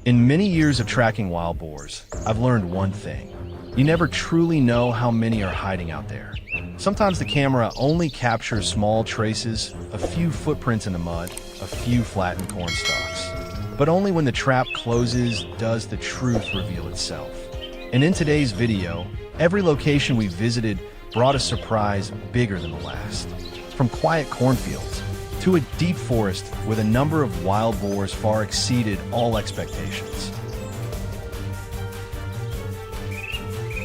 In many years of tracking wild boars, I've learned one thing. You never truly know how many are hiding out there. Sometimes the camera only captures small traces, a few footprints in the mud, a few flattened corn stalks. But only when the trap closes does the truth reveal itself. And in today's video, every location we visited brought a surprise bigger than the last. From quiet cornfields to a deep forest where the number of wild boars far exceeded all expectations.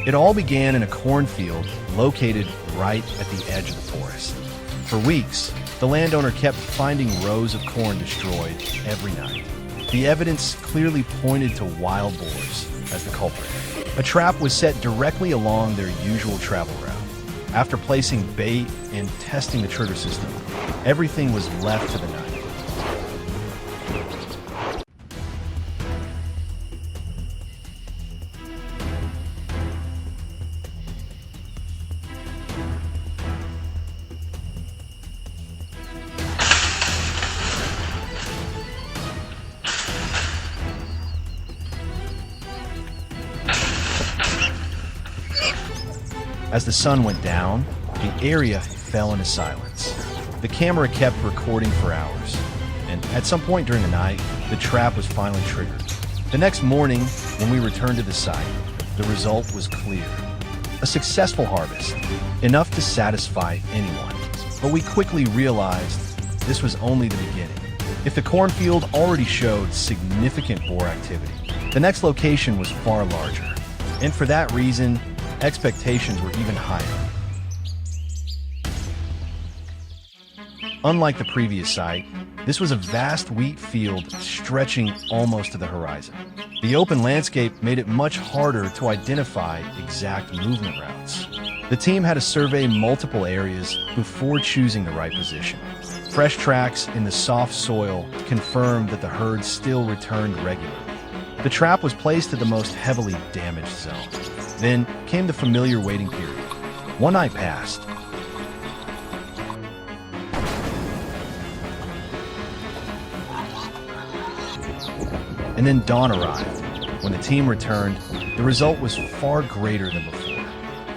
It all began in a cornfield located right at the edge of the forest. For weeks, the landowner kept finding rows of corn destroyed every night. The evidence clearly pointed to wild boars as the culprit. A trap was set directly along their usual travel route. After placing bait and testing the trigger system, everything was left to the night. As the sun went down, the area fell into silence. The camera kept recording for hours, and at some point during the night, the trap was finally triggered. The next morning, when we returned to the site, the result was clear. A successful harvest, enough to satisfy anyone. But we quickly realized this was only the beginning. If the cornfield already showed significant boar activity, the next location was far larger. And for that reason, expectations were even higher. Unlike the previous site, this was a vast wheat field stretching almost to the horizon. The open landscape made it much harder to identify exact movement routes. The team had to survey multiple areas before choosing the right position. Fresh tracks in the soft soil confirmed that the herd still returned regularly. The trap was placed at the most heavily damaged zone. Then came the familiar waiting period. One night passed. And then dawn arrived. When the team returned, the result was far greater than before.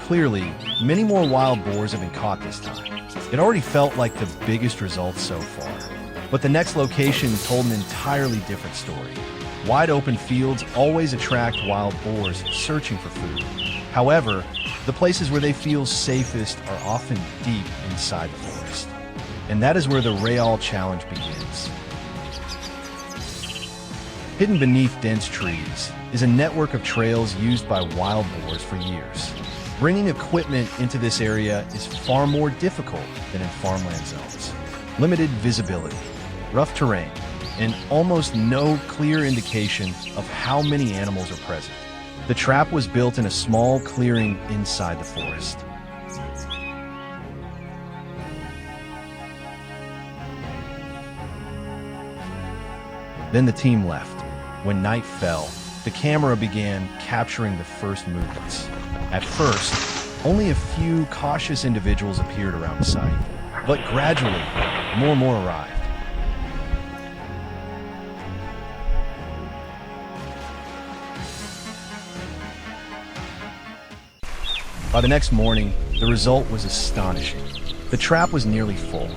Clearly, many more wild boars have been caught this time. It already felt like the biggest results so far. But the next location told an entirely different story. Wide open fields always attract wild boars searching for food. However, the places where they feel safest are often deep inside the forest. And that is where the Real Challenge begins. Hidden beneath dense trees is a network of trails used by wild boars for years. Bringing equipment into this area is far more difficult than in farmland zones. Limited visibility, rough terrain, and almost no clear indication of how many animals are present. The trap was built in a small clearing inside the forest. Then the team left. When night fell, the camera began capturing the first movements. At first, only a few cautious individuals appeared around the site, but gradually, more and more arrived. By the next morning, the result was astonishing. The trap was nearly full.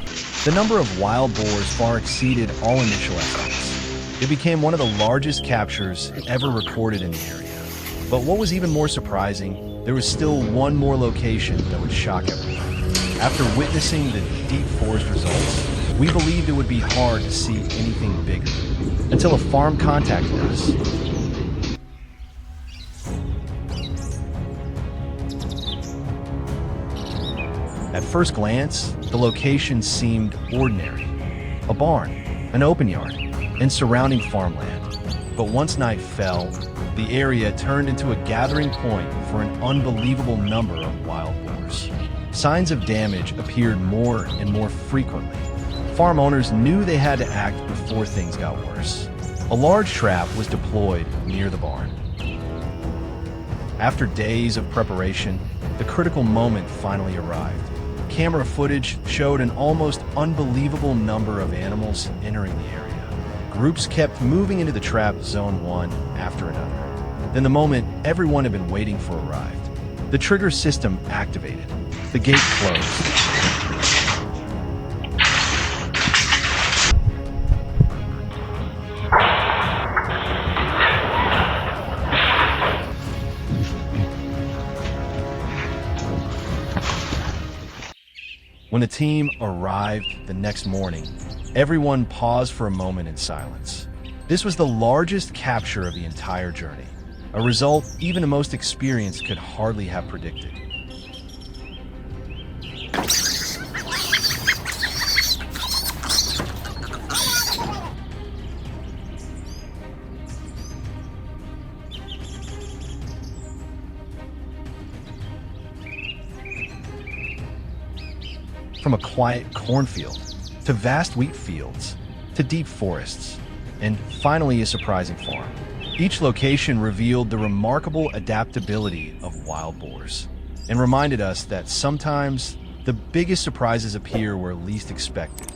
The number of wild boars far exceeded all initial estimates. It became one of the largest captures ever recorded in the area. But what was even more surprising, there was still one more location that would shock everyone. After witnessing the deep forest results, we believed it would be hard to see anything bigger, until a farm contacted us. At first glance, the location seemed ordinary. A barn, an open yard, and surrounding farmland. But once night fell, the area turned into a gathering point for an unbelievable number of wild boars. Signs of damage appeared more and more frequently. Farm owners knew they had to act before things got worse. A large trap was deployed near the barn. After days of preparation, the critical moment finally arrived. Camera footage showed an almost unbelievable number of animals entering the area. Groups kept moving into the trap zone one after another. Then the moment everyone had been waiting for arrived. The trigger system activated. The gate closed. When the team arrived the next morning, everyone paused for a moment in silence. This was the largest capture of the entire journey, a result even the most experienced could hardly have predicted. From a quiet cornfield, to vast wheat fields, to deep forests, and finally a surprising farm. Each location revealed the remarkable adaptability of wild boars, and reminded us that sometimes the biggest surprises appear where least expected.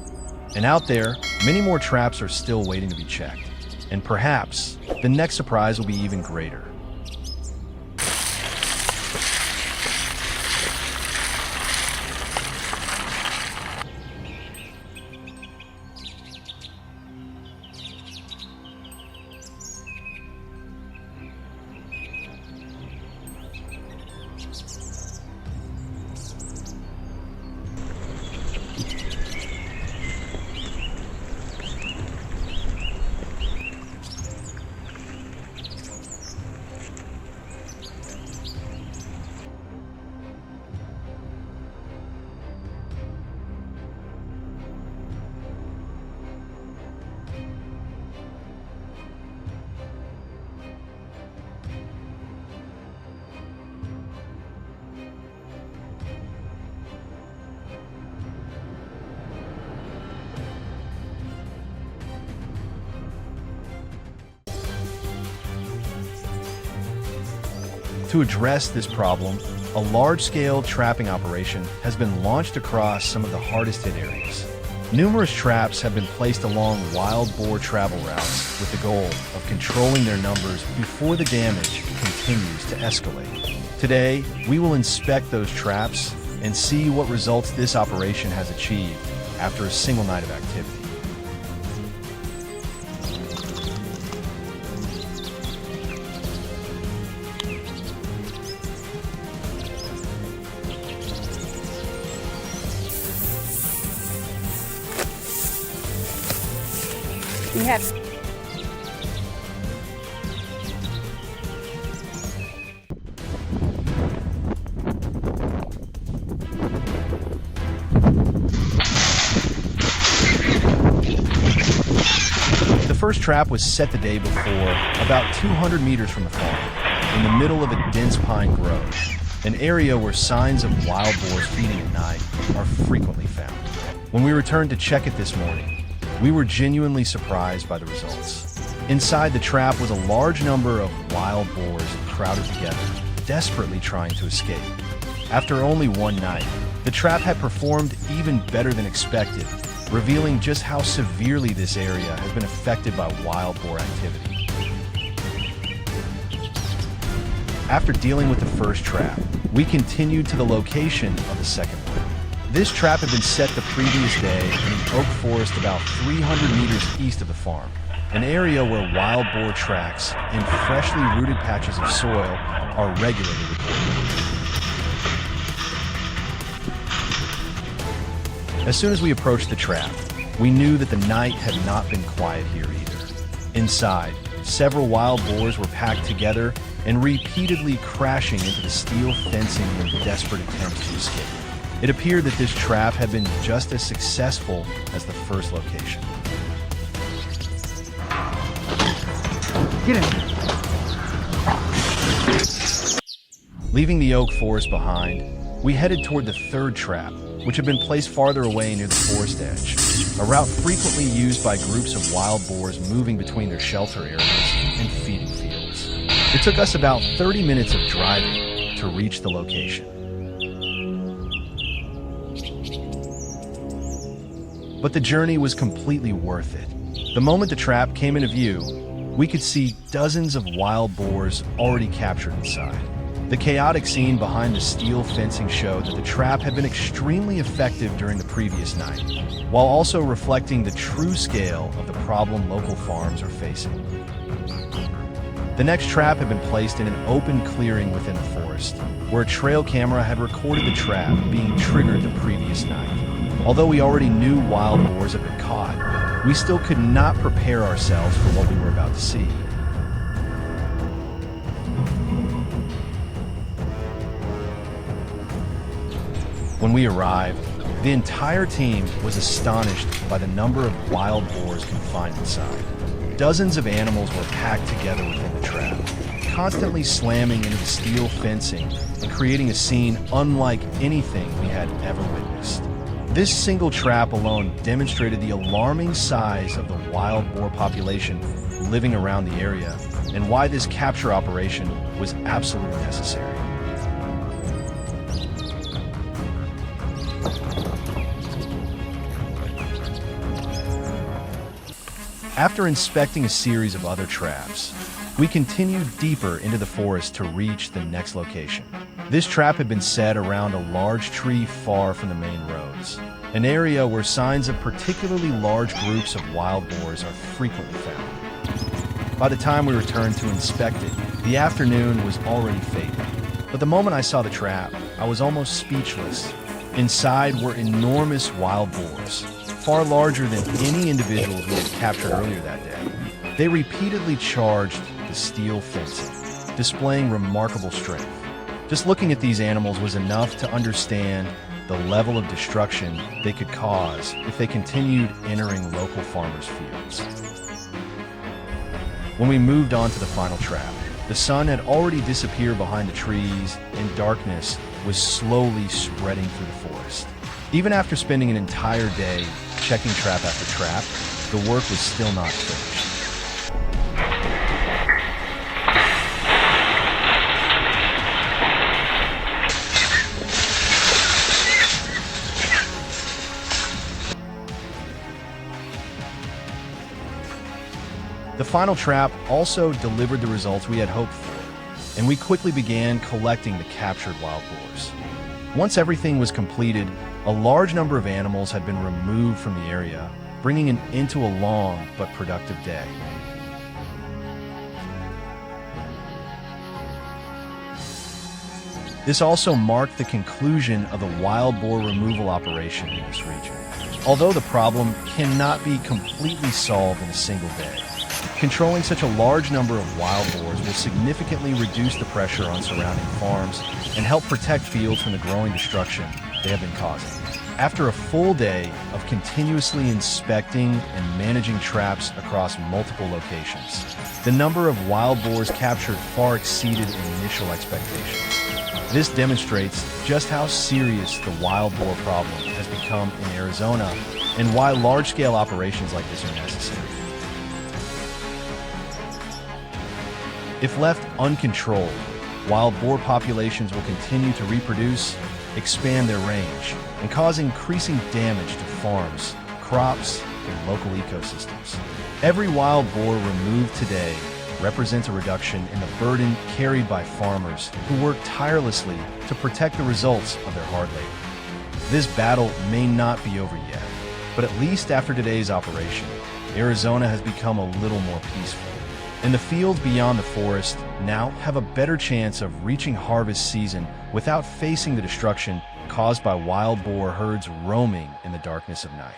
And out there, many more traps are still waiting to be checked, and perhaps the next surprise will be even greater. To address this problem, a large-scale trapping operation has been launched across some of the hardest-hit areas. Numerous traps have been placed along wild boar travel routes with the goal of controlling their numbers before the damage continues to escalate. Today, we will inspect those traps and see what results this operation has achieved after a single night of activity. We have The first trap was set the day before, about 200 meters from the farm, in the middle of a dense pine grove, an area where signs of wild boars feeding at night are frequently found. When we returned to check it this morning, we were genuinely surprised by the results. Inside the trap was a large number of wild boars crowded together, desperately trying to escape. After only one night, the trap had performed even better than expected, revealing just how severely this area has been affected by wild boar activity. After dealing with the first trap, we continued to the location of the second one. This trap had been set the previous day in an oak forest about 300 meters east of the farm, an area where wild boar tracks in freshly rooted patches of soil are regularly recorded. As soon as we approached the trap, we knew that the night had not been quiet here either. Inside, several wild boars were packed together and repeatedly crashing into the steel fencing in desperate attempts to escape. It appeared that this trap had been just as successful as the first location. Get in. Leaving the oak forest behind, we headed toward the third trap, which had been placed farther away near the forest edge, a route frequently used by groups of wild boars moving between their shelter areas and feeding fields. It took us about 30 minutes of driving to reach the location. But the journey was completely worth it. The moment the trap came into view, we could see dozens of wild boars already captured inside. The chaotic scene behind the steel fencing showed that the trap had been extremely effective during the previous night, while also reflecting the true scale of the problem local farms are facing. The next trap had been placed in an open clearing within the forest, where a trail camera had recorded the trap being triggered the previous night. Although we already knew wild boars had been caught, we still could not prepare ourselves for what we were about to see. When we arrived, the entire team was astonished by the number of wild boars confined inside. Dozens of animals were packed together within the trap, constantly slamming into the steel fencing and creating a scene unlike anything we had ever witnessed. This single trap alone demonstrated the alarming size of the wild boar population living around the area and why this capture operation was absolutely necessary. After inspecting a series of other traps, we continued deeper into the forest to reach the next location. This trap had been set around a large tree far from the main roads, an area where signs of particularly large groups of wild boars are frequently found. By the time we returned to inspect it, the afternoon was already fading. But the moment I saw the trap, I was almost speechless. Inside were enormous wild boars, far larger than any individuals we had captured earlier that day. They repeatedly charged the steel fencing, displaying remarkable strength. Just looking at these animals was enough to understand the level of destruction they could cause if they continued entering local farmers' fields. When we moved on to the final trap, the sun had already disappeared behind the trees and darkness was slowly spreading through the forest. Even after spending an entire day checking trap after trap, the work was still not finished. The final trap also delivered the results we had hoped for, and we quickly began collecting the captured wild boars. Once everything was completed, a large number of animals had been removed from the area, bringing an end to a long but productive day. This also marked the conclusion of the wild boar removal operation in this region. Although the problem cannot be completely solved in a single day, controlling such a large number of wild boars will significantly reduce the pressure on surrounding farms and help protect fields from the growing destruction they have been causing. After a full day of continuously inspecting and managing traps across multiple locations, the number of wild boars captured far exceeded initial expectations. This demonstrates just how serious the wild boar problem has become in Arizona and why large-scale operations like this are necessary. If left uncontrolled, wild boar populations will continue to reproduce, expand their range, and cause increasing damage to farms, crops, and local ecosystems. Every wild boar removed today represents a reduction in the burden carried by farmers who work tirelessly to protect the results of their hard labor. This battle may not be over yet, but at least after today's operation, Arizona has become a little more peaceful. And the fields beyond the forest now have a better chance of reaching harvest season without facing the destruction caused by wild boar herds roaming in the darkness of night.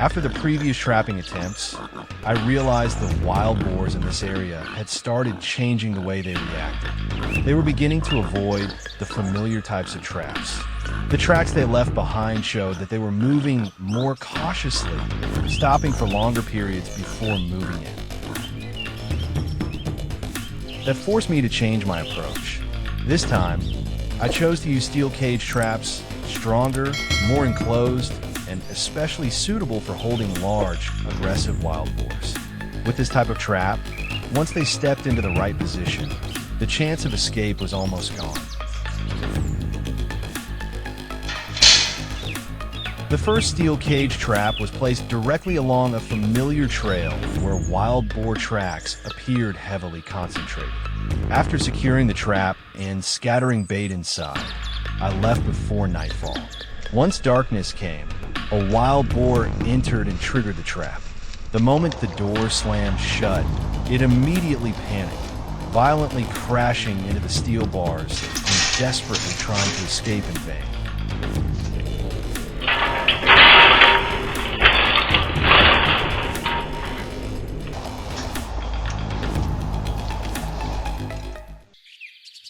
After the previous trapping attempts, I realized the wild boars in this area had started changing the way they reacted. They were beginning to avoid the familiar types of traps. The tracks they left behind showed that they were moving more cautiously, stopping for longer periods before moving in. That forced me to change my approach. This time, I chose to use steel cage traps, stronger, more enclosed, and especially suitable for holding large, aggressive wild boars. With this type of trap, once they stepped into the right position, the chance of escape was almost gone. The first steel cage trap was placed directly along a familiar trail where wild boar tracks appeared heavily concentrated. After securing the trap and scattering bait inside, I left before nightfall. Once darkness came, a wild boar entered and triggered the trap. The moment the door slammed shut, it immediately panicked, violently crashing into the steel bars and desperately trying to escape in vain.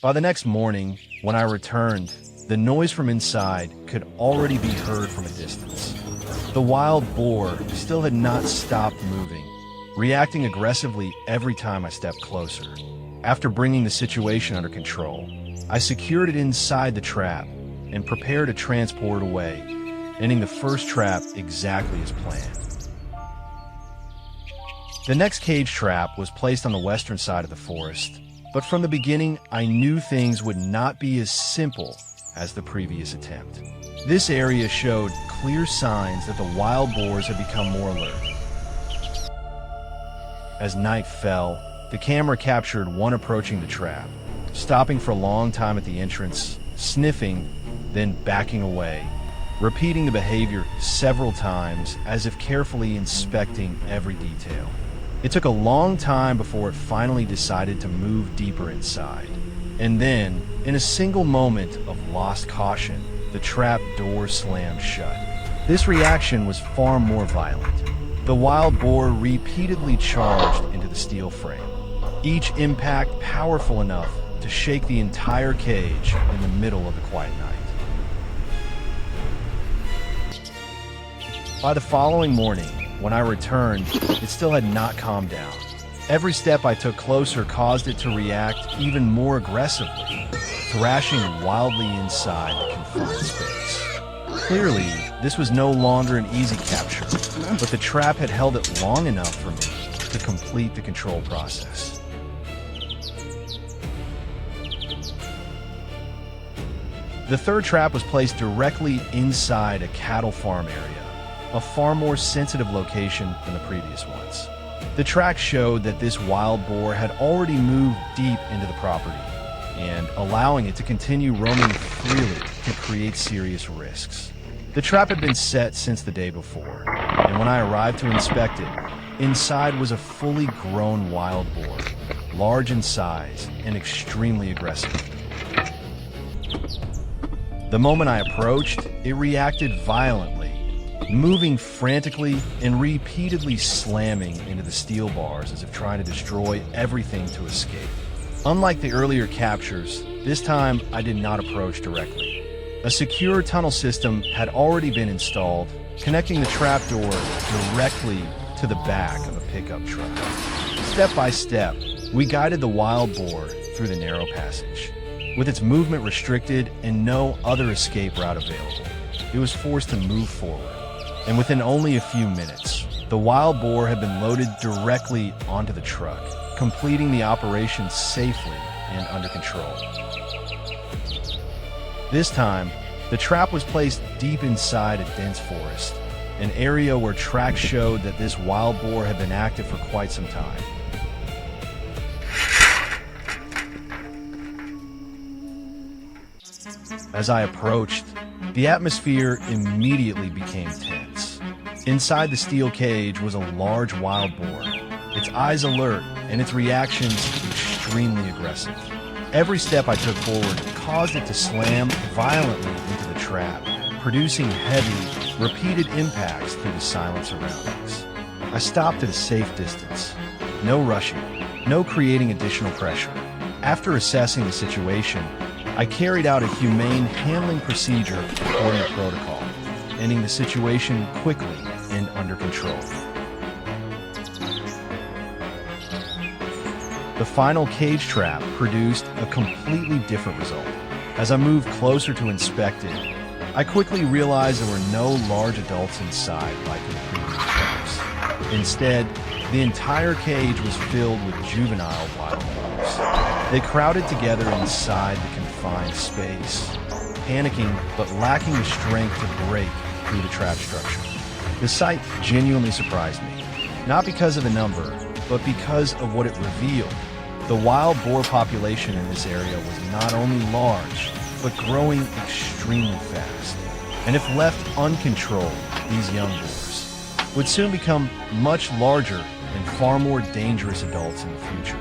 By the next morning, when I returned, the noise from inside could already be heard from a distance. The wild boar still had not stopped moving, reacting aggressively every time I stepped closer. After bringing the situation under control, I secured it inside the trap and prepared to transport it away, ending the first trap exactly as planned. The next cage trap was placed on the western side of the forest, but from the beginning, I knew things would not be as simple as the previous attempt. This area showed clear signs that the wild boars had become more alert. As night fell, the camera captured one approaching the trap, stopping for a long time at the entrance, sniffing, then backing away, repeating the behavior several times as if carefully inspecting every detail. It took a long time before it finally decided to move deeper inside. And then, in a single moment of lost caution, the trap door slammed shut. This reaction was far more violent. The wild boar repeatedly charged into the steel frame, each impact powerful enough to shake the entire cage in the middle of the quiet night. By the following morning, when I returned, it still had not calmed down. Every step I took closer caused it to react even more aggressively, thrashing wildly inside the confined space. Clearly, this was no longer an easy capture, but the trap had held it long enough for me to complete the control process. The third trap was placed directly inside a cattle farm area, a far more sensitive location than the previous ones. The tracks showed that this wild boar had already moved deep into the property, and allowing it to continue roaming freely could create serious risks. The trap had been set since the day before, and when I arrived to inspect it, inside was a fully grown wild boar, large in size and extremely aggressive. The moment I approached, it reacted violently, moving frantically and repeatedly slamming into the steel bars as if trying to destroy everything to escape. Unlike the earlier captures, this time I did not approach directly. A secure tunnel system had already been installed, connecting the trapdoor directly to the back of a pickup truck. Step by step, we guided the wild boar through the narrow passage. With its movement restricted and no other escape route available, it was forced to move forward. And within only a few minutes, the wild boar had been loaded directly onto the truck, completing the operation safely and under control. This time, the trap was placed deep inside a dense forest, an area where tracks showed that this wild boar had been active for quite some time. As I approached, the atmosphere immediately became tense. Inside the steel cage was a large wild boar, its eyes alert and its reactions extremely aggressive. Every step I took forward caused it to slam violently into the trap, producing heavy, repeated impacts through the silent surroundings. I stopped at a safe distance. No rushing, no creating additional pressure. After assessing the situation, I carried out a humane handling procedure according to protocol, ending the situation quickly and under control. The final cage trap produced a completely different result. As I moved closer to inspect it, I quickly realized there were no large adults inside like in the previous traps. Instead, the entire cage was filled with juvenile wild boars. They crowded together inside the confined space, panicking but lacking the strength to break through the trap structure. The sight genuinely surprised me, not because of the number, but because of what it revealed. The wild boar population in this area was not only large, but growing extremely fast. And if left uncontrolled, these young boars would soon become much larger and far more dangerous adults in the future.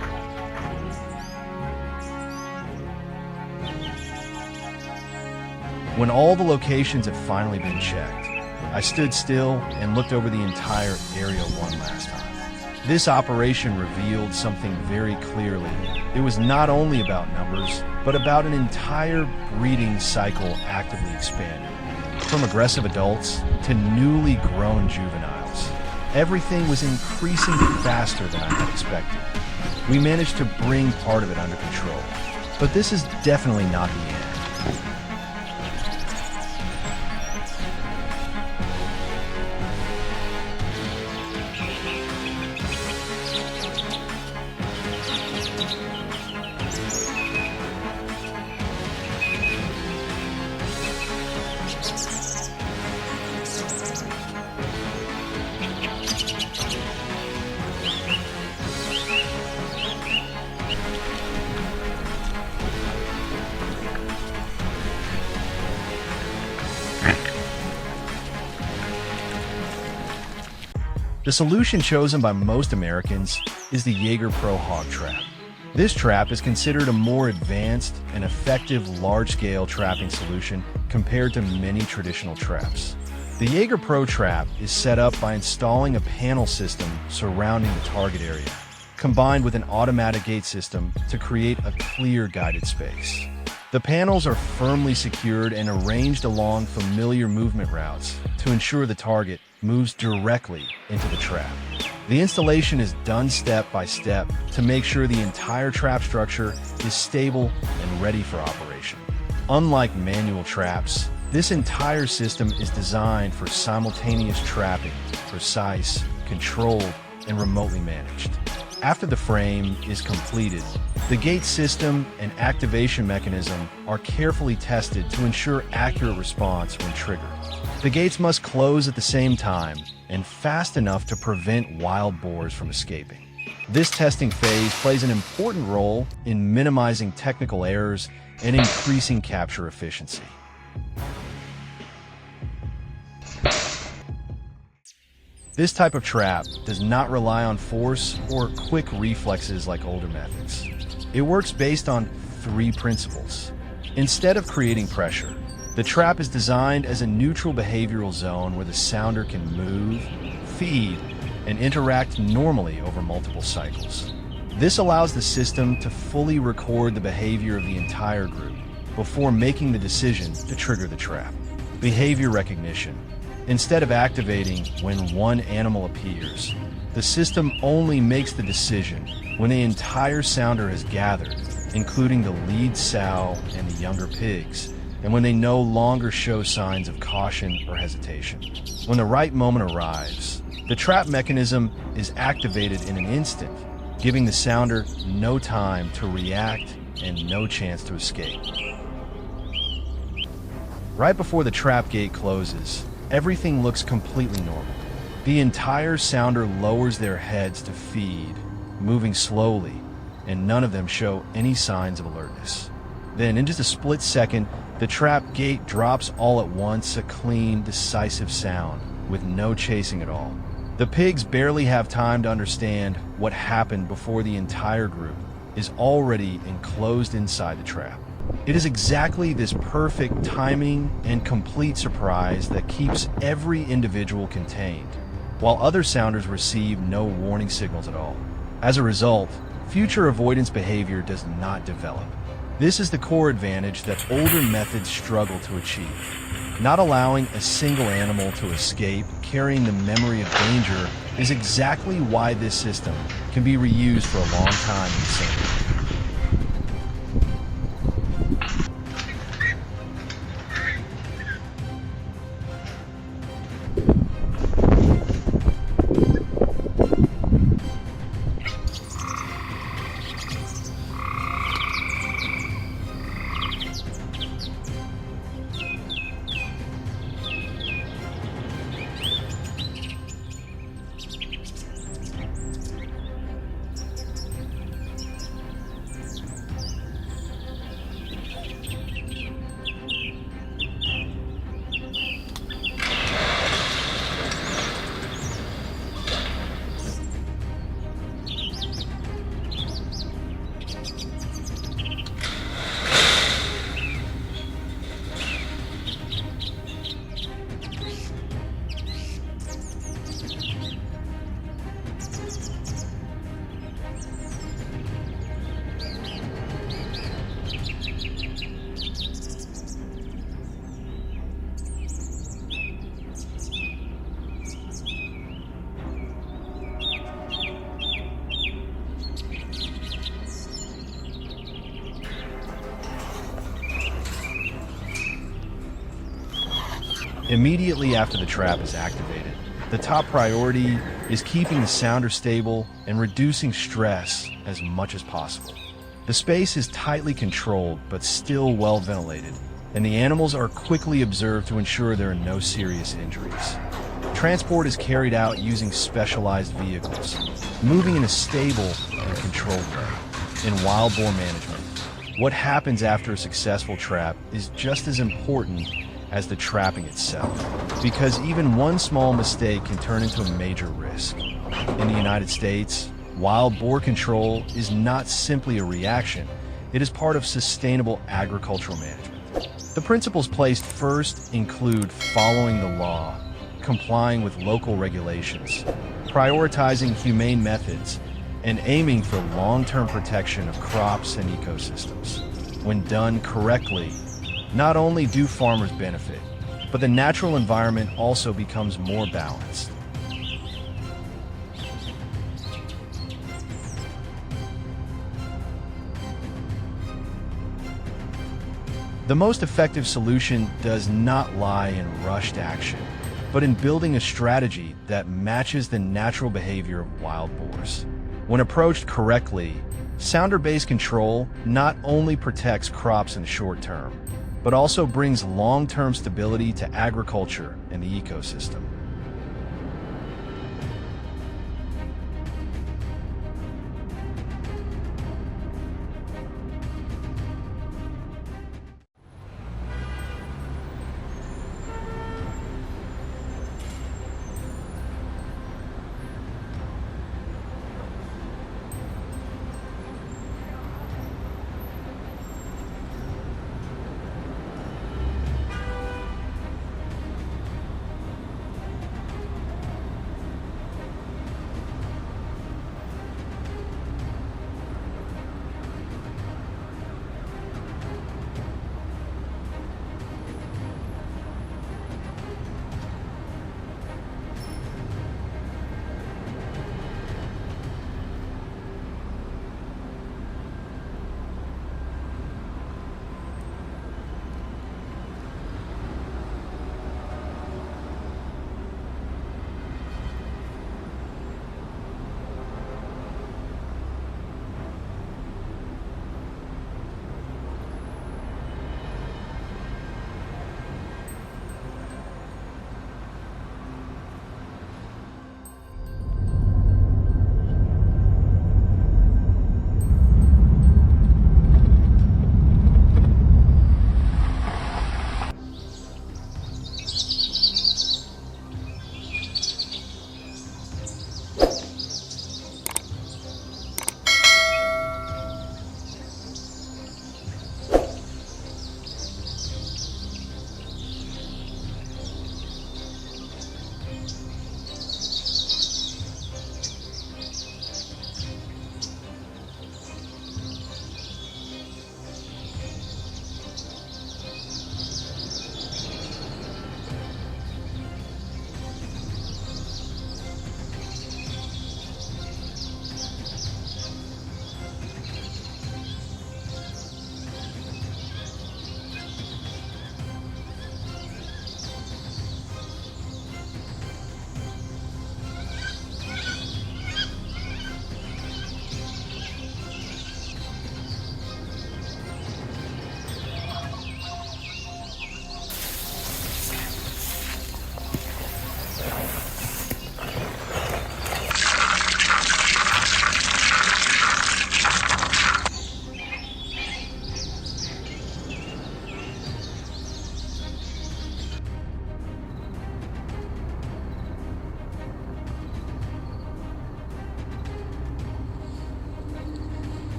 When all the locations had finally been checked, I stood still and looked over the entire area one last time. This operation revealed something very clearly. It was not only about numbers, but about an entire breeding cycle actively expanding. From aggressive adults to newly grown juveniles, everything was increasing faster than I had expected. We managed to bring part of it under control, but this is definitely not the end. The solution chosen by most Americans is the Jaeger Pro Hog Trap. This trap is considered a more advanced and effective large-scale trapping solution compared to many traditional traps. The Jaeger Pro Trap is set up by installing a panel system surrounding the target area, combined with an automatic gate system to create a clear guided space. The panels are firmly secured and arranged along familiar movement routes to ensure the target moves directly into the trap. The installation is done step by step to make sure the entire trap structure is stable and ready for operation. Unlike manual traps, this entire system is designed for simultaneous trapping, precise, controlled, and remotely managed. After the frame is completed, the gate system and activation mechanism are carefully tested to ensure accurate response when triggered. The gates must close at the same time and fast enough to prevent wild boars from escaping. This testing phase plays an important role in minimizing technical errors and increasing capture efficiency. This type of trap does not rely on force or quick reflexes like older methods. It works based on 3 principles. Instead of creating pressure, the trap is designed as a neutral behavioral zone where the sounder can move, feed, and interact normally over multiple cycles. This allows the system to fully record the behavior of the entire group before making the decision to trigger the trap. Behavior recognition. Instead of activating when one animal appears, the system only makes the decision when the entire sounder has gathered, including the lead sow and the younger pigs, and when they no longer show signs of caution or hesitation. When the right moment arrives, the trap mechanism is activated in an instant, giving the sounder no time to react and no chance to escape. Right before the trap gate closes, everything looks completely normal. The entire sounder lowers their heads to feed, moving slowly, and none of them show any signs of alertness. Then, in just a split second, the trap gate drops all at once, a clean, decisive sound, with no chasing at all. The pigs barely have time to understand what happened before the entire group is already enclosed inside the trap. It is exactly this perfect timing and complete surprise that keeps every individual contained, while other sounders receive no warning signals at all. As a result, future avoidance behavior does not develop. This is the core advantage that older methods struggle to achieve. Not allowing a single animal to escape, carrying the memory of danger, is exactly why this system can be reused for a long time in the same way. Immediately after the trap is activated, the top priority is keeping the sounder stable and reducing stress as much as possible. The space is tightly controlled but still well ventilated, and the animals are quickly observed to ensure there are no serious injuries. Transport is carried out using specialized vehicles, moving in a stable and controlled way. In wild boar management, what happens after a successful trap is just as important as the trapping itself, because even one small mistake can turn into a major risk. In the United States, wild boar control is not simply a reaction, it is part of sustainable agricultural management. The principles placed first include following the law, complying with local regulations, prioritizing humane methods, and aiming for long-term protection of crops and ecosystems. When done correctly, not only do farmers benefit, but the natural environment also becomes more balanced. The most effective solution does not lie in rushed action, but in building a strategy that matches the natural behavior of wild boars. When approached correctly, sounder-based control not only protects crops in the short term, but also brings long-term stability to agriculture and the ecosystem.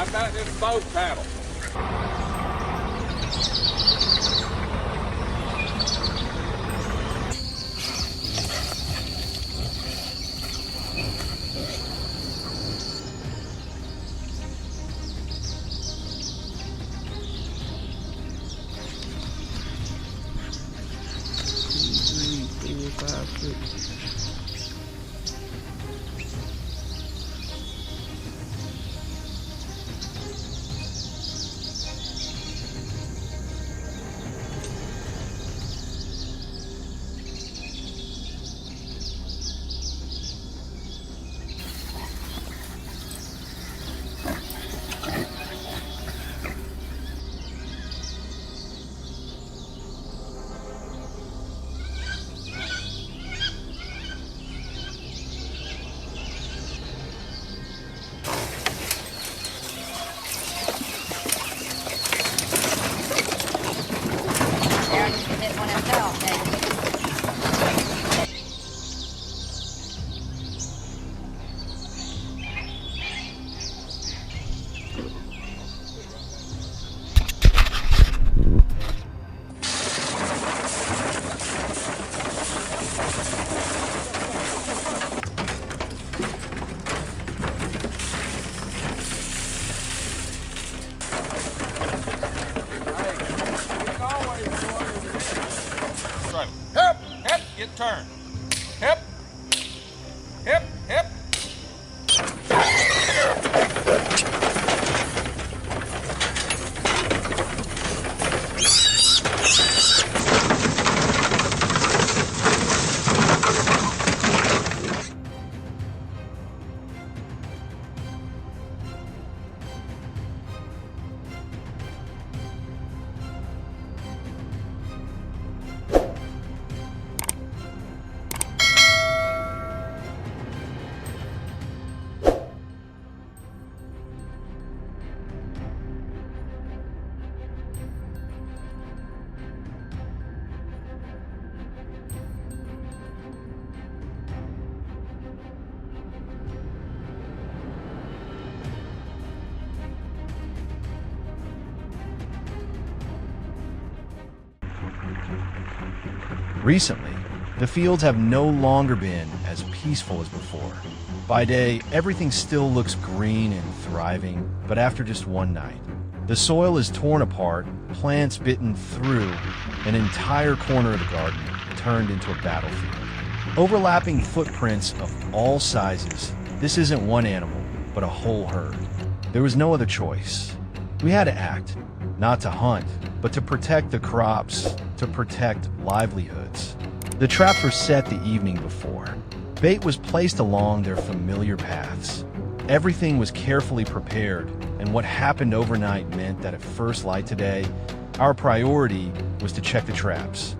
I've got this boat paddle. Hip, hip, get turned. Hip, hip, hip. Recently, the fields have no longer been as peaceful as before. By day, everything still looks green and thriving, but after just one night, the soil is torn apart, plants bitten through, an entire corner of the garden turned into a battlefield. Overlapping footprints of all sizes, this isn't one animal, but a whole herd. There was no other choice. We had to act, not to hunt, but to protect the crops, to protect livelihoods. The traps were set the evening before. Bait was placed along their familiar paths. Everything was carefully prepared, and what happened overnight meant that at first light today, our priority was to check the traps.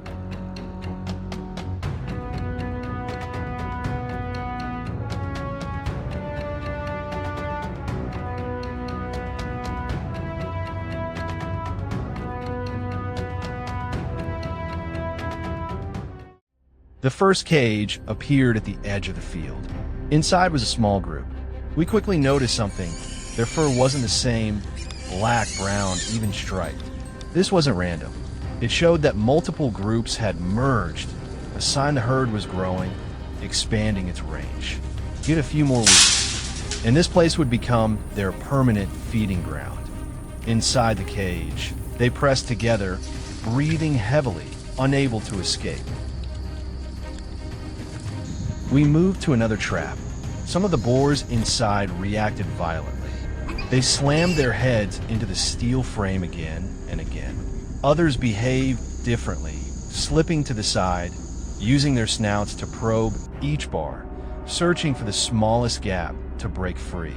The first cage appeared at the edge of the field. Inside was a small group. We quickly noticed something. Their fur wasn't the same, black, brown, even striped. This wasn't random. It showed that multiple groups had merged, a sign the herd was growing, expanding its range. Yet a few more weeks, and this place would become their permanent feeding ground. Inside the cage, they pressed together, breathing heavily, unable to escape. We moved to another trap. Some of the boars inside reacted violently. They slammed their heads into the steel frame again and again. Others behaved differently, slipping to the side, using their snouts to probe each bar, searching for the smallest gap to break free.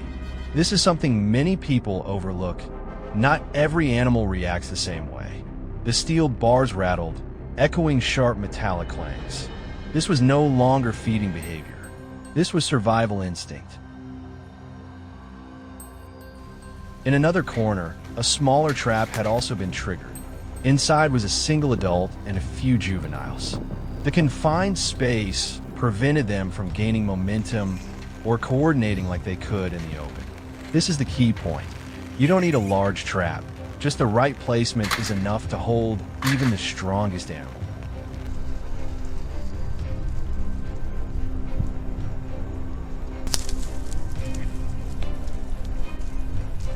This is something many people overlook. Not every animal reacts the same way. The steel bars rattled, echoing sharp metallic clangs. This was no longer feeding behavior. This was survival instinct. In another corner, a smaller trap had also been triggered. Inside was a single adult and a few juveniles. The confined space prevented them from gaining momentum or coordinating like they could in the open. This is the key point. You don't need a large trap. Just the right placement is enough to hold even the strongest animal.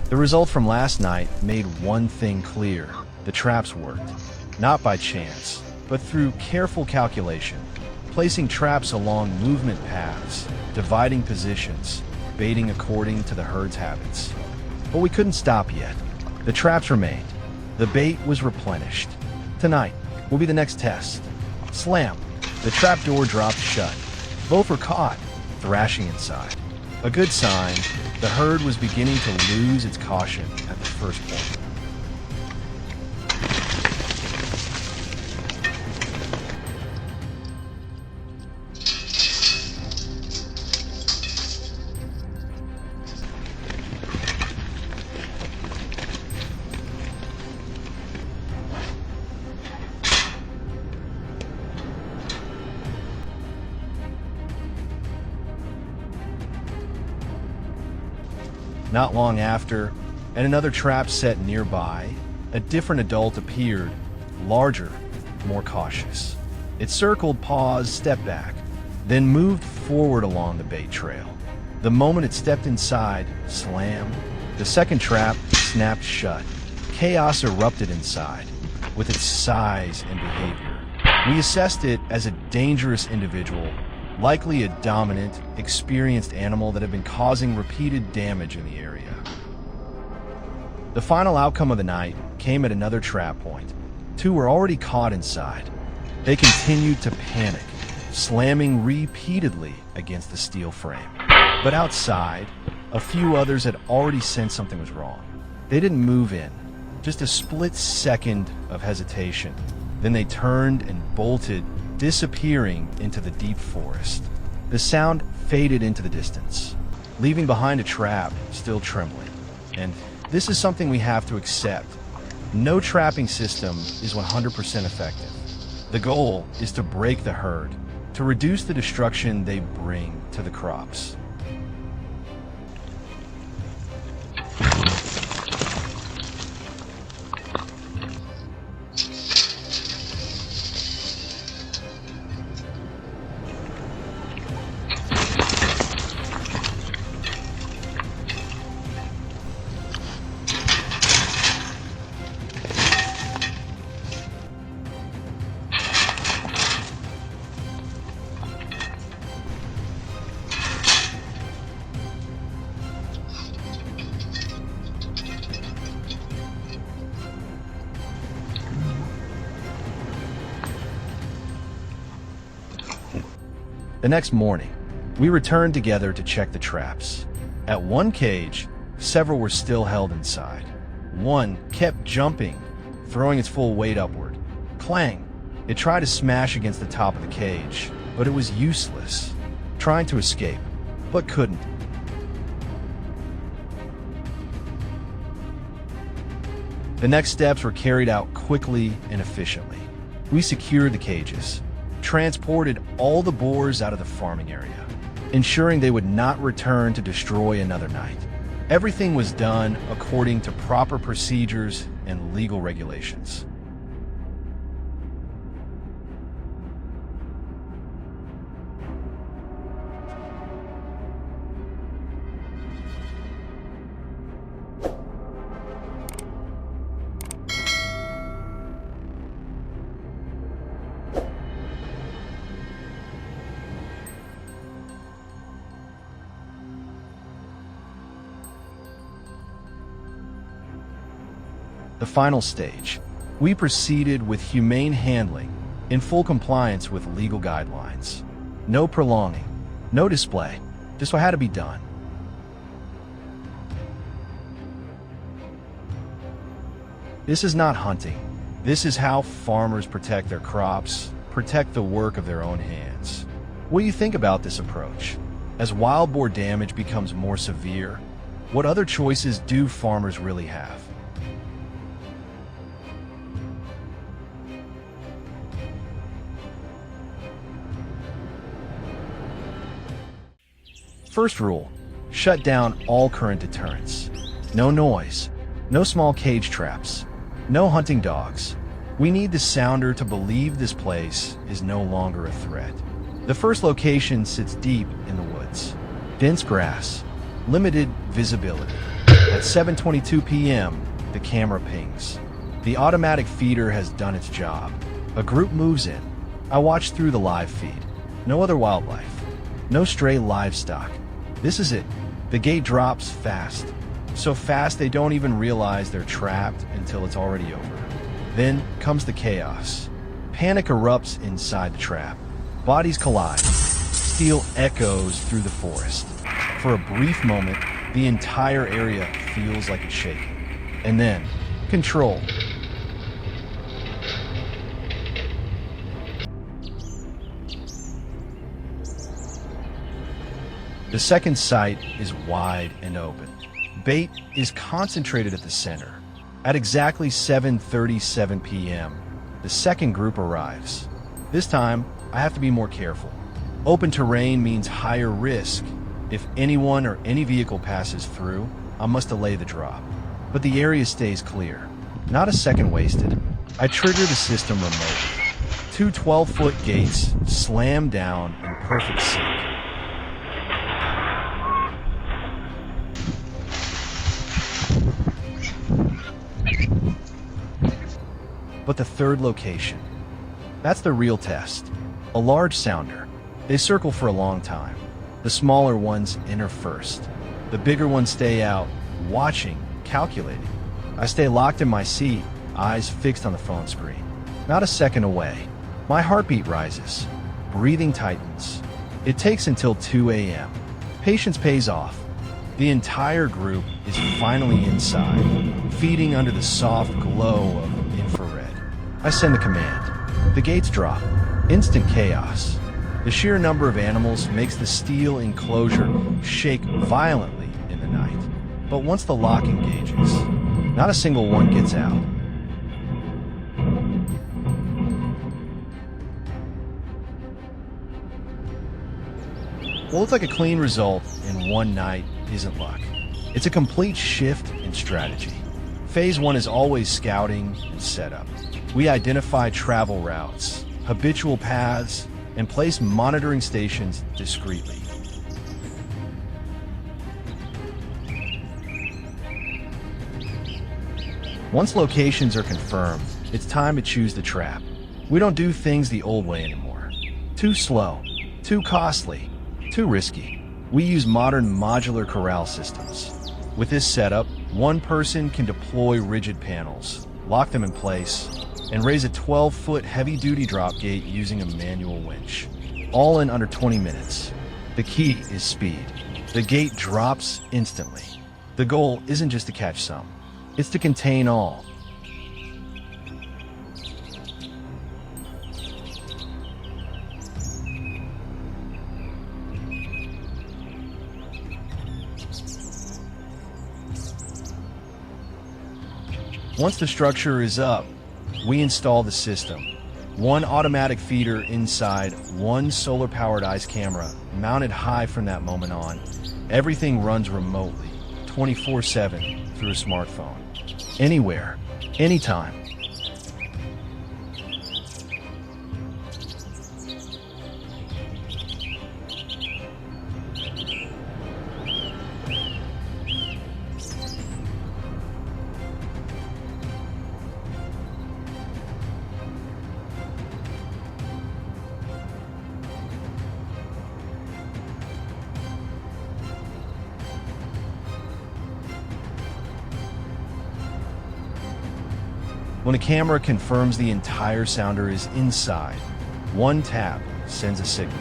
The result from last night made one thing clear. The traps worked, not by chance, but through careful calculation, placing traps along movement paths, dividing positions, baiting according to the herd's habits. But we couldn't stop yet. The traps remained. The bait was replenished. Tonight will be the next test. Slam. The trap door dropped shut. Both were caught, thrashing inside. A good sign. The herd was beginning to lose its caution at the first point. Not long after, at another trap set nearby, a different adult appeared, larger, more cautious. It circled, paused, stepped back, then moved forward along the bait trail. The moment it stepped inside, slam, the second trap snapped shut. Chaos erupted inside, with its size and behavior. We assessed it as a dangerous individual, likely a dominant, experienced animal that had been causing repeated damage in the area. The final outcome of the night came at another trap point. Two were already caught inside. They continued to panic, slamming repeatedly against the steel frame. But outside, a few others had already sensed something was wrong. They didn't move in, just a split second of hesitation. Then they turned and bolted, disappearing into the deep forest. The sound faded into the distance, leaving behind a trap still trembling. And this is something we have to accept. No trapping system is 100% effective. The goal is to break the herd, to reduce the destruction they bring to the crops. The next morning, we returned together to check the traps. At one cage, several were still held inside. One kept jumping, throwing its full weight upward. Clang! It tried to smash against the top of the cage, but it was useless. Trying to escape, but couldn't. The next steps were carried out quickly and efficiently. We secured the cages, transported all the boars out of the farming area, ensuring they would not return to destroy another night. Everything was done according to proper procedures and legal regulations. The final stage, we proceeded with humane handling in full compliance with legal guidelines. No prolonging, no display, just what had to be done. This is not hunting. This is how farmers protect their crops, protect the work of their own hands. What do you think about this approach? As wild boar damage becomes more severe, what other choices do farmers really have? First rule, shut down all current deterrents. No noise. No small cage traps. No hunting dogs. We need the sounder to believe this place is no longer a threat. The first location sits deep in the woods. Dense grass. Limited visibility. At 7:22 p.m., the camera pings. The automatic feeder has done its job. A group moves in. I watch through the live feed. No other wildlife. No stray livestock. This is it. The gate drops fast. So fast they don't even realize they're trapped until it's already over. Then comes the chaos. Panic erupts inside the trap. Bodies collide. Steel echoes through the forest. For a brief moment, the entire area feels like it's shaking. And then, control. The second site is wide and open. Bait is concentrated at the center. At exactly 7:37 p.m., the second group arrives. This time, I have to be more careful. Open terrain means higher risk. If anyone or any vehicle passes through, I must delay the drop. But the area stays clear. Not a second wasted. I trigger the system remotely. Two 12-foot gates slam down in perfect sync. But the third location, that's the real test. A large sounder. They circle for a long time. The smaller ones enter first. The bigger ones stay out, watching, calculating. I stay locked in my seat, eyes fixed on the phone screen. Not a second away. My heartbeat rises. Breathing tightens. It takes until 2 a.m. Patience pays off. The entire group is finally inside, feeding under the soft glow of infrared. I send the command. The gates drop. Instant chaos. The sheer number of animals makes the steel enclosure shake violently in the night. But once the lock engages, not a single one gets out. What looks like a clean result in one night isn't luck. It's a complete shift in strategy. Phase 1 is always scouting and setup. We identify travel routes, habitual paths, and place monitoring stations discreetly. Once locations are confirmed, it's time to choose the trap. We don't do things the old way anymore. Too slow, too costly, too risky. We use modern modular corral systems. With this setup, one person can deploy rigid panels, lock them in place, and raise a 12-foot heavy-duty drop gate using a manual winch. All in under 20 minutes. The key is speed. The gate drops instantly. The goal isn't just to catch some, it's to contain all. Once the structure is up, we install the system. One automatic feeder inside, one solar-powered ice camera mounted high from that moment on. Everything runs remotely, 24/7 through a smartphone. Anywhere, anytime. When a camera confirms the entire sounder is inside, one tap sends a signal.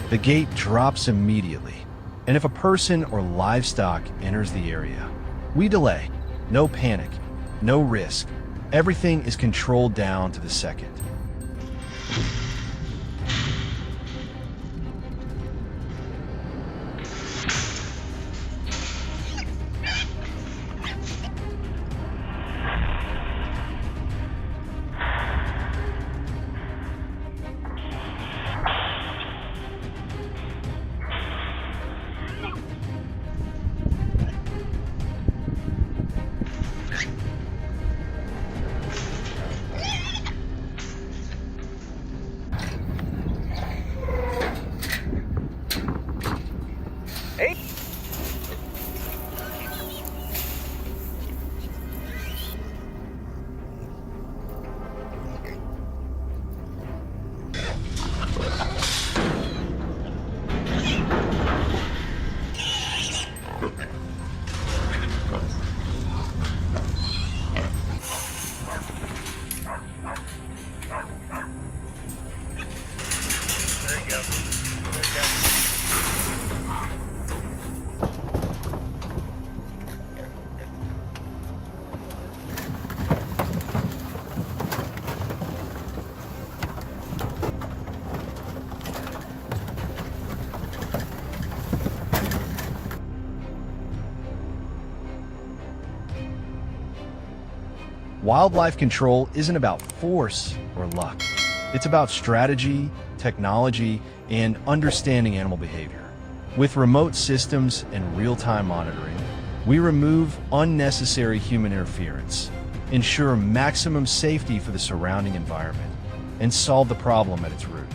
The gate drops immediately, and if a person or livestock enters the area, we delay. No panic, no risk. Everything is controlled down to the second. Wildlife control isn't about force or luck. It's about strategy, technology, and understanding animal behavior. With remote systems and real-time monitoring, we remove unnecessary human interference, ensure maximum safety for the surrounding environment, and solve the problem at its root.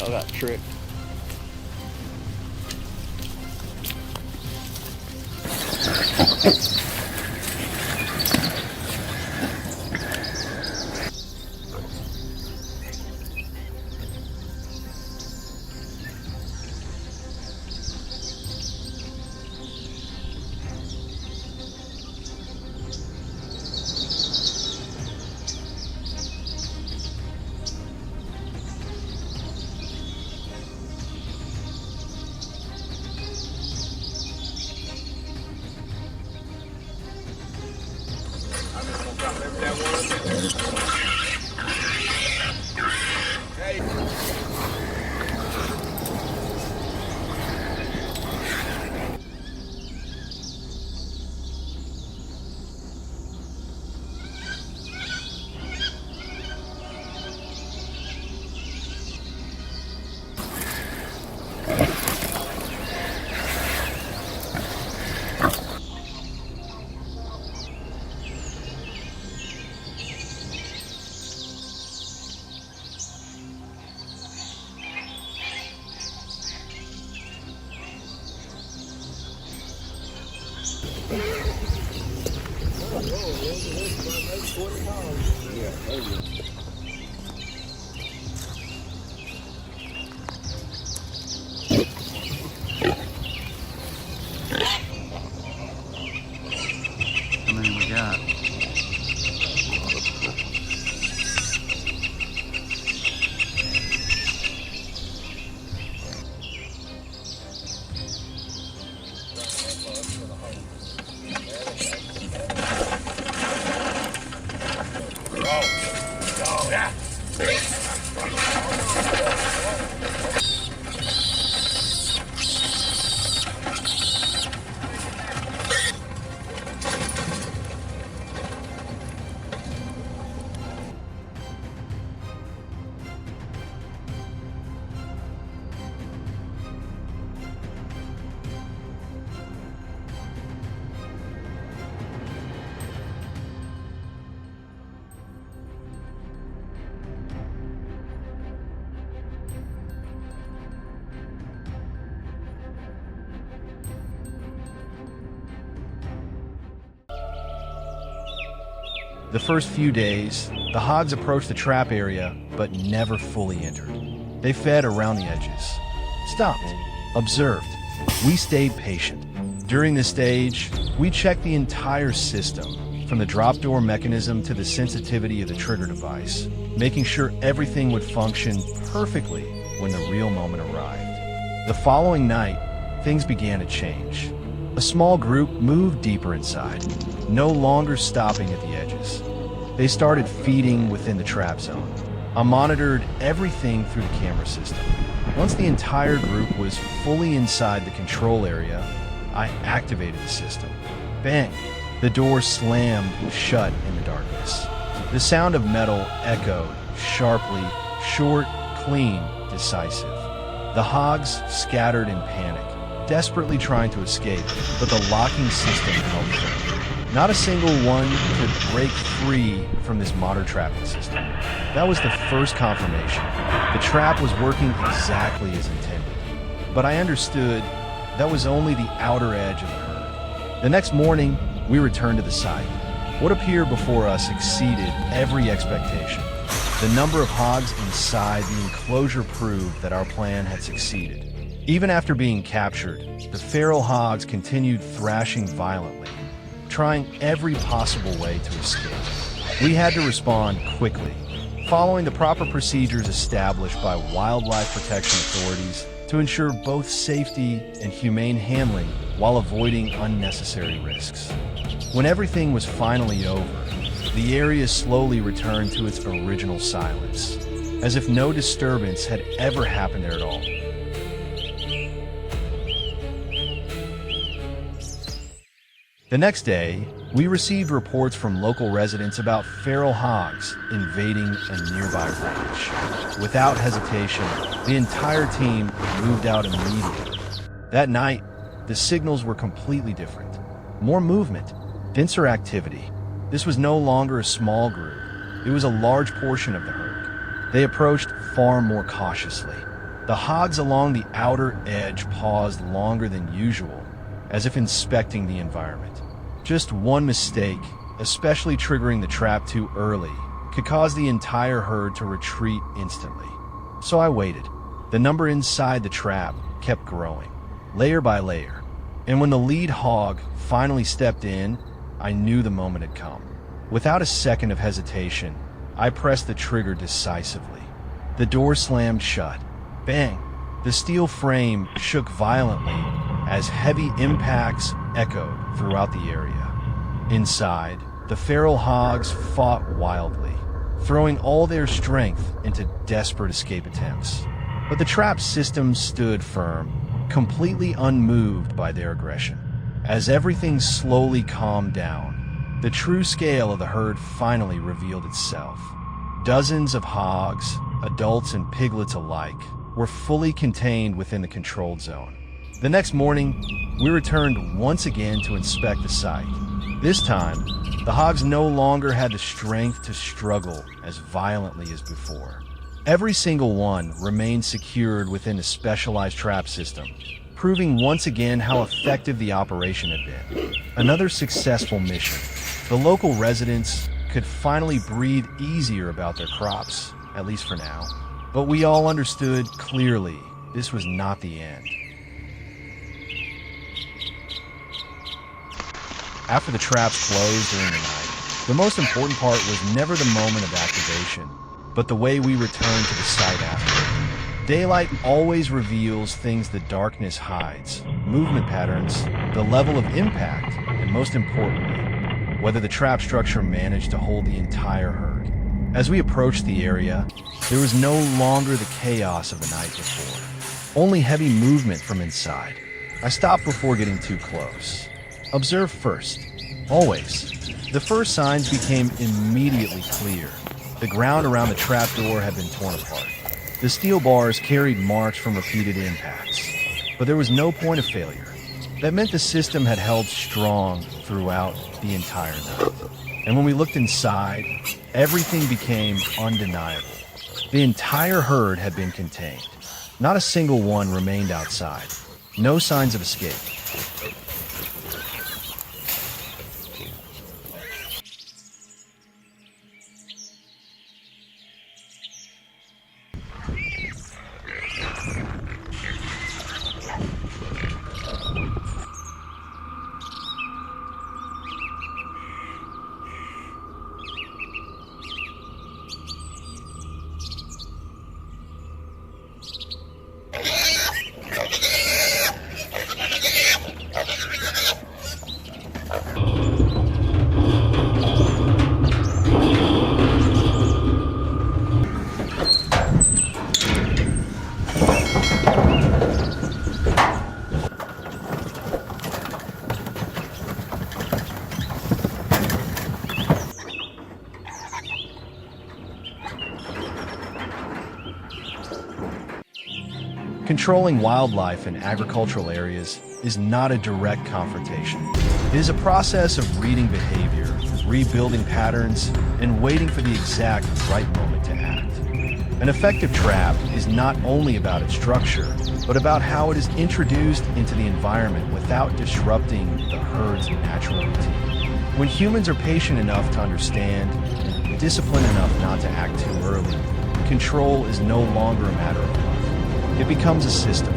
I got tricked. How many we got? The first few days, the hogs approached the trap area, but never fully entered. They fed around the edges, stopped, observed. We stayed patient. During this stage, we checked the entire system, from the drop door mechanism to the sensitivity of the trigger device, making sure everything would function perfectly when the real moment arrived. The following night, things began to change. A small group moved deeper inside, no longer stopping at the edges. They started feeding within the trap zone. I monitored everything through the camera system. Once the entire group was fully inside the control area, I activated the system. Bang! The door slammed shut in the darkness. The sound of metal echoed sharply, short, clean, decisive. The hogs scattered in panic, desperately trying to escape, but the locking system held them. Not a single one could break free from this modern trapping system. That was the first confirmation. The trap was working exactly as intended. But I understood that was only the outer edge of the herd. The next morning, we returned to the site. What appeared before us exceeded every expectation. The number of hogs inside the enclosure proved that our plan had succeeded. Even after being captured, the feral hogs continued thrashing violently, trying every possible way to escape. We had to respond quickly, following the proper procedures established by wildlife protection authorities to ensure both safety and humane handling while avoiding unnecessary risks. When everything was finally over, the area slowly returned to its original silence, as if no disturbance had ever happened there at all. The next day, we received reports from local residents about feral hogs invading a nearby ranch. Without hesitation, the entire team moved out immediately. That night, the signals were completely different. More movement, denser activity. This was no longer a small group. It was a large portion of the herd. They approached far more cautiously. The hogs along the outer edge paused longer than usual, as if inspecting the environment. Just one mistake, especially triggering the trap too early, could cause the entire herd to retreat instantly. So I waited. The number inside the trap kept growing, layer by layer. And when the lead hog finally stepped in, I knew the moment had come. Without a second of hesitation, I pressed the trigger decisively. The door slammed shut. Bang! The steel frame shook violently as heavy impacts echoed throughout the area. Inside, the feral hogs fought wildly, throwing all their strength into desperate escape attempts. But the trap system stood firm, completely unmoved by their aggression. As everything slowly calmed down, the true scale of the herd finally revealed itself. Dozens of hogs, adults and piglets alike, were fully contained within the controlled zone. The next morning, we returned once again to inspect the site. This time, the hogs no longer had the strength to struggle as violently as before. Every single one remained secured within a specialized trap system, proving once again how effective the operation had been. Another successful mission. The local residents could finally breathe easier about their crops, at least for now. But we all understood clearly this was not the end. After the traps closed during the night, the most important part was never the moment of activation, but the way we returned to the site after. Daylight always reveals things the darkness hides, movement patterns, the level of impact, and most importantly, whether the trap structure managed to hold the entire herd. As we approached the area, there was no longer the chaos of the night before, only heavy movement from inside. I stopped before getting too close. Observe first, always. The first signs became immediately clear. The ground around the trapdoor had been torn apart. The steel bars carried marks from repeated impacts, but there was no point of failure. That meant the system had held strong throughout the entire night. And when we looked inside, everything became undeniable. The entire herd had been contained. Not a single one remained outside. No signs of escape. Controlling wildlife in agricultural areas is not a direct confrontation. It is a process of reading behavior, rebuilding patterns, and waiting for the exact right moment to act. An effective trap is not only about its structure, but about how it is introduced into the environment without disrupting the herd's natural routine. When humans are patient enough to understand and disciplined enough not to act too early, control is no longer a matter of luck. It becomes a system.